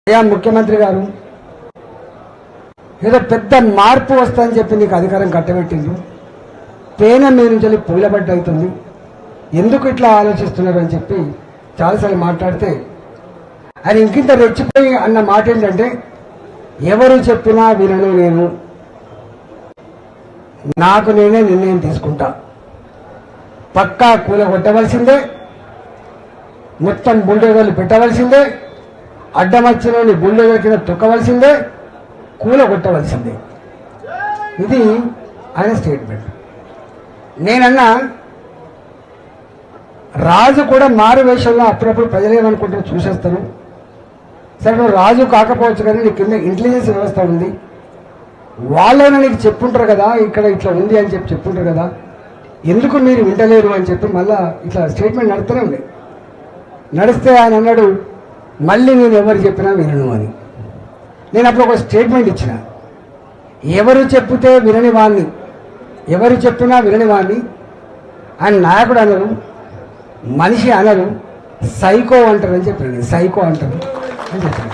అయ్యా ముఖ్యమంత్రి గారు ఏదో పెద్ద మార్పు వస్తుందని చెప్పి నీకు అధికారం కట్టబెట్టింది, తేనె మీద నుంచి పూలబడ్డ అవుతుంది, ఎందుకు ఇట్లా ఆలోచిస్తున్నారు అని చెప్పి చాలాసార్లు మాట్లాడితే ఆయన ఇంకింత రెచ్చిపోయి అన్న మాట ఏంటంటే, ఎవరు చెప్పినా వినను, నేను నాకు నేనే నిర్ణయం తీసుకుంటా, పక్కా కూలగొట్టవలసిందే, మొత్తం బుల్డోజర్లు పెట్టవలసిందే, అడ్డమచ్చినోని బుల్డోజర్ కింద తొక్కవలసిందే, కూలగొట్టవలసిందే. ఇది ఆయన స్టేట్మెంట్. నేనన్నా రాజు కూడా మారు వేషంలో అప్పుడప్పుడు ప్రజలు ఏమనుకుంటారో చూసేస్తారు. సరే నువ్వు రాజు కాకపోవచ్చు కానీ నీ కింద ఇంటెలిజెన్స్ వ్యవస్థ ఉంది, వాళ్ళైనా నీకు చెప్పుంటారు కదా ఇక్కడ ఇట్లా ఉంది అని చెప్పి చెప్పుంటారు కదా, ఎందుకు మీరు వింటలేరు అని చెప్పి మళ్ళా ఇట్లా స్టేట్మెంట్ నడుస్తూనే ఉండే. నడిస్తే ఆయన అన్నాడు, మళ్ళీ నేను ఎవరు చెప్పినా వినను అని. నేను అప్పుడు ఒక స్టేట్మెంట్ ఇచ్చిన, ఎవరు చెప్తే వినని వాణ్ణి, ఎవరు చెప్పినా వినని వాణ్ణి ఆయన నాయకుడు అనరు, మనిషి అనరు, సైకో అంటారు అని చెప్పాను. సైకో అంటారు అని చెప్పాను.